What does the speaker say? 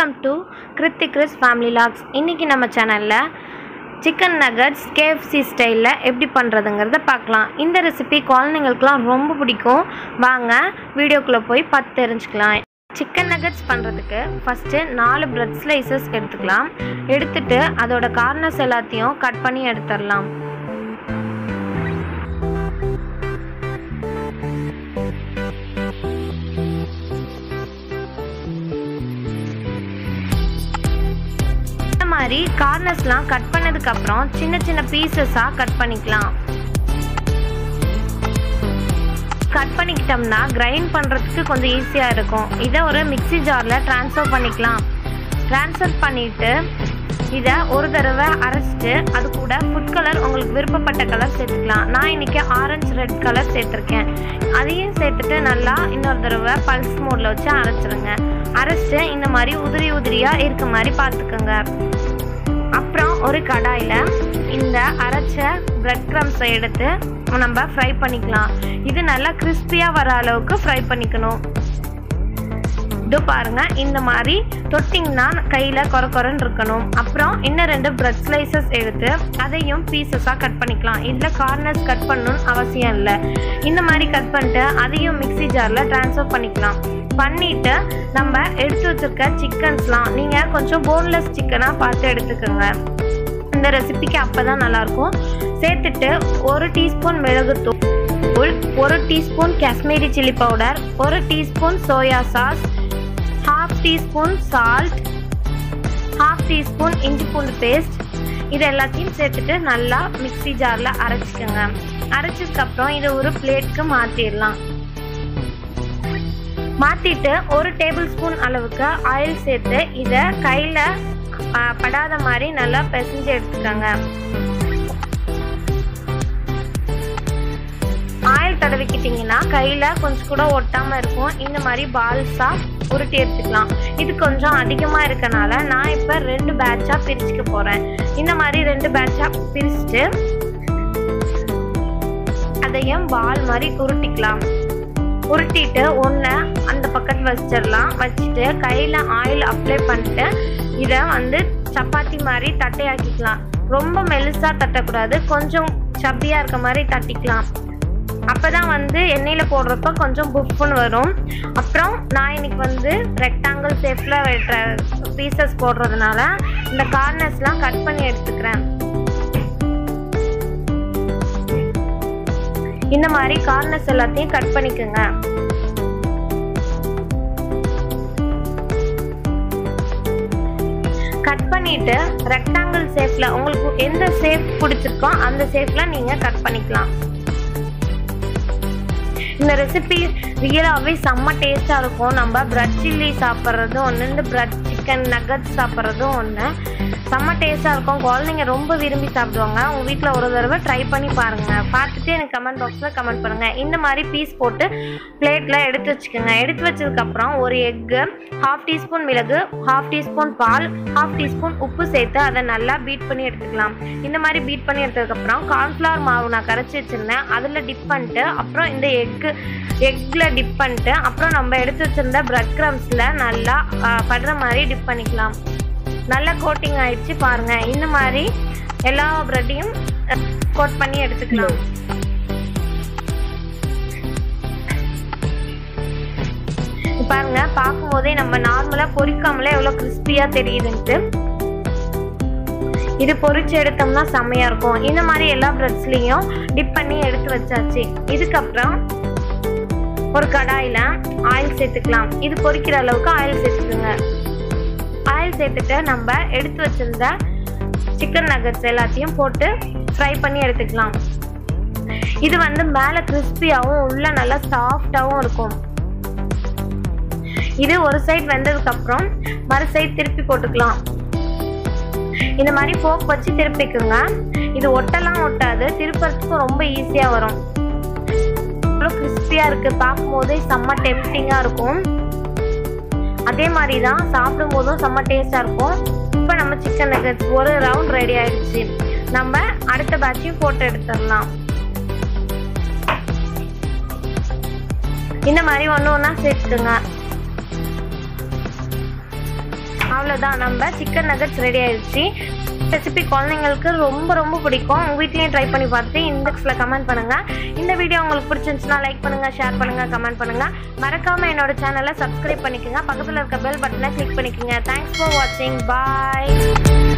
Welcome to Krithikrish family logs. இன்னைக்கு நம்ம சேனல்ல chicken nuggets KFC ஸ்டைல்ல எப்படி பண்றதுங்கறத பார்க்கலாம். இந்த ரெசிபி குழந்தைகளுக்கு ரொம்ப பிடிக்கும். வாங்க வீடியோக்குள்ள போய் பார்த்து தெரிஞ்சுக்கலாம். chicken nuggets பண்றதுக்கு ஃபர்ஸ்ட் 4 bread slices எடுத்துக்கலாம். எடுத்துட்டு அதோட கார்னர்ஸ் எல்லாத்தையும் கட் பண்ணி எடுத்துறலாம். மாதிரி கார்னர்ஸ்லாம் கட் பண்ணதுக்கு அப்புறம் சின்ன சின்ன பீசஸா கட் பண்ணிக்கலாம். கட் பண்ணிக்கிட்டோம்னா கிரைண்ட் பண்றதுக்கு கொஞ்சம் ஈஸியா இருக்கும். இதை ஒரு மிக்ஸி ஜார்ல ட்ரான்ஸ்ஃபர் பண்ணிக்கலாம். ட்ரான்ஸ்ஃபர் பண்ணிட்டு இதை ஒரு தடவை அரைச்சிட்டு அது கூட ஃபுட் கலர் உங்களுக்கு விருப்பப்பட்ட கலர் சேர்த்துக்கலாம். நான் இன்னைக்கு ஆரஞ்சு ரெட் கலர் சேர்த்துருக்கேன். அதையும் சேர்த்துட்டு நல்லா இன்னொரு தடவை பல்ஸ் மோட்ல வச்சு அரைச்சிருங்க. அரைச்சிட்டு இந்த மாதிரி உதிரி உதிரியா இருக்க மாதிரி பார்த்துக்கோங்க. அப்புறம் ஒரு கடாயில இந்த அரைச்ச பிரெட் கிரம்ஸை எடுத்து நம்ம ஃப்ரை பண்ணிக்கலாம். இது நல்லா கிறிஸ்பியா வர அளவுக்கு ஃப்ரை பண்ணிக்கணும். இது பாருங்க, இந்த மாதிரி தொட்டிங்கன்னா கையில கொரன்னு இருக்கணும். அப்புறம் இன்னும் 2 பிரெட் ஸ்லைசஸ் எடுத்து அதையும் பீசஸா கட் பண்ணிக்கலாம். இதுல கார்னர்ஸ் கட் பண்ணணும்னு அவசியம் இல்லை. இந்த மாதிரி கட் பண்ணிட்டு அதையும் மிக்ஸி ஜார்ல ட்ரான்ஸ்ஃபர் பண்ணிக்கலாம். பண்ணிட்டு நம்ம எடுத்து வச்சிருக்க சிக்கன்ஸ்லாம் நீங்க கொஞ்சம் போன்லெஸ் சிக்கனா பார்த்து எடுத்துக்கோங்க. இந்த ரெசிபிக்கு அப்பதான் நல்லா இருக்கும். சேர்த்துட்டு 1 டீஸ்பூன் மிளகுத்தூள், 1 teaspoon Kashmiri chilli powder, 1 teaspoon soya sauce, 1/2 teaspoon salt, 1/2 teaspoon இஞ்சி பூண்டு பேஸ்ட், இது எல்லாத்தையும் சேர்த்துட்டு நல்லா மிக்ஸி ஜார்ல அரைச்சிக்கோங்க. அரைச்சதுக்கு அப்புறம் இதை ஒரு பிளேட்க்கு மாத்திடலாம். மாத்திட்டு 1 டேபிள் ஸ்பூன் அளவுக்கு ஆயில் சேர்த்து இதை கையில படாத மாதிரி நல்லா பிசைஞ்சு எடுத்துக்கோங்க. ஆயில் தடவிக்கிட்டீங்கன்னா கையில கொஞ்சம் கூட ஒட்டாம இருக்கும். இந்த மாதிரி பால்ஸா உருட்டி எடுத்துக்கலாம். இது கொஞ்சம் அதிகமா இருக்கனால நான் இப்ப 2 பேட்சா பிரிச்சுக்க போறேன். இந்த மாதிரி 2 பேட்சா பிரிச்சுட்டு அதையும் பால் மாதிரி உருட்டிக்கலாம். உருட்டிட்டு ஒன்று அந்த பக்கத்து வச்சிடலாம். வச்சுட்டு கையில் ஆயில் அப்ளை பண்ணிட்டு இதை சப்பாத்தி மாதிரி தட்டையாக்கிக்கலாம். ரொம்ப மெலிசாக தட்டக்கூடாது, கொஞ்சம் சப்பியாக இருக்க மாதிரி தட்டிக்கலாம். அப்போ தான் எண்ணெயில் போடுறப்ப கொஞ்சம் புஃப்னு வரும். அப்புறம் நான் இன்னைக்கு ரெக்டாங்கிள் ஷேப்பில் வெட்டுற பீசஸ் போடுறதுனால இந்த கார்னர்ஸ்லாம் கட் பண்ணி எடுத்துக்கிறேன். இந்த மாதிரி கார்னர்ஸ் எல்லாத்தையும் கட் பண்ணிக்கோங்க. கட் பண்ணிட்டு ரெக்டாங்கிள் ஷேப்ல உங்களுக்கு எந்த ஷேப் பிடிச்சிருக்கோ அந்த ஷேப்ல நீங்க கட் பண்ணிக்கலாம். இந்த ரெசிபி ரியலாவே செம்ம டேஸ்டா இருக்கும். நம்ம பிரெட் சில்லி சாப்பிட்றதும் ஒன்று, இந்த பிரெட் சிக்கன் நகட்ஸ் சாப்பிட்றதும் ஒன்று. செம்ம டேஸ்டா இருக்கும். குழந்தைங்க ரொம்ப விரும்பி சாப்பிடுவாங்க. உங்க வீட்டில் ஒரு தடவை ட்ரை பண்ணி பாருங்க. பார்த்துட்டு எனக்கு கமெண்ட் பாக்ஸில் கமெண்ட் பண்ணுங்க. இந்த மாதிரி பீஸ் போட்டு பிளேட்ல எடுத்து வச்சுக்கோங்க. எடுத்து வச்சதுக்கு அப்புறம் ஒரு எக்கு, 1/2 டீஸ்பூன் மிளகு, 1/2 டீஸ்பூன் பால், 1/2 டீஸ்பூன் உப்பு சேர்த்து அதை நல்லா பீட் பண்ணி எடுத்துக்கலாம். இந்த மாதிரி பீட் பண்ணி எடுத்ததுக்கு அப்புறம் கார்ன்ஃப்ளவர் மாவு நான் கரைச்சி வச்சிருந்தேன், அதில் டிப் பண்ணிட்டு அப்புறம் இந்த எக்ல டிப் பண்ணிட்டு அப்புறம் நம்ம எடுத்து வச்சிருந்த பிரெட் கிரம்ஸ்ல நல்லா படுற மாதிரி டிப் பண்ணிக்கலாம். நல்லா கோட்டிங் ஆயிடுச்சு பாருங்க. இந்த மாதிரி எல்லா பிரெட்டையும் கோட் பண்ணி எடுத்துக்கலாம். பாருங்க, பார்க்கும் போதே நம்ம நார்மலா பொரிக்காமலே எவ்வளவு கிறிஸ்பியா தெரியுதுன்ட்டு. இது பொரிச்சு எடுத்தோம்னா செம்மையா இருக்கும். இந்த மாதிரி எல்லா பிரெட்ஸ்லயும் டிப் பண்ணி எடுத்து வச்சாச்சு. இதுக்கப்புறம் ஒரு கடாயில ஆயில் சேர்த்துக்கலாம். இது பொரிக்கிற அளவுக்கு ஆயில் சேர்த்துக்குங்க. ஆயில் சேர்த்துட்டு நம்ம எடுத்து வச்சிருந்த சிக்கன் நகட்ஸ் எல்லாத்தையும் போட்டு ஃப்ரை பண்ணி எடுத்துக்கலாம். இது மேலே கிறிஸ்பியாகவும் உள்ள நல்லா சாஃப்டாகவும் இருக்கும். இது ஒரு சைடு வெந்ததுக்கு அப்புறம் மறு சைடு திருப்பி போட்டுக்கலாம். இந்த மாதிரி போக் வச்சு திருப்பிக்குங்க. இது ஒட்டெல்லாம் ஒட்டாது, திருப்பறதுக்கு ரொம்ப ஈஸியா வரும். இவ்வளோ கிறிஸ்பியா இருக்கு, பார்க்கும் போதே செம்ம டெம்ப்டிங்கா இருக்கும். அதே மாதிரி தான் சாப்பிடும் போதும் செம்ம டேஸ்டா இருக்கும். இப்போ நம்ம சிக்கன் நகட்ஸ் ஒரு ரவுண்ட் ரெடி ஆயிடுச்சு. நம்ம அடுத்த பேட்சையும் போட்டு எடுத்துடலாம். இந்த மாதிரி ஒன்று ஒன்றா சேர்த்துக்குங்க. அவ்வளோதான், நம்ம சிக்கன் நகட்ஸ் ரெடி ஆயிடுச்சு. ரெசிபி குழந்தைங்களுக்கு ரொம்ப ரொம்ப பிடிக்கும். உங்கள் வீட்லேயும் ட்ரை பண்ணி பார்த்துட்டு இண்டெக்ஸில் கமெண்ட் பண்ணுங்கள். இந்த வீடியோ உங்களுக்கு பிடிச்சிருந்துச்சுன்னா லைக் பண்ணுங்கள், ஷேர் பண்ணுங்கள், கமெண்ட் பண்ணுங்கள். மறக்காமல் என்னோட சேனலை சப்ஸ்கிரைப் பண்ணிக்கோங்க. பக்கத்தில் இருக்க பெல் பட்டனை கிளிக் பண்ணிக்கோங்க. தேங்க்ஸ் ஃபார் வாட்சிங். பாய்.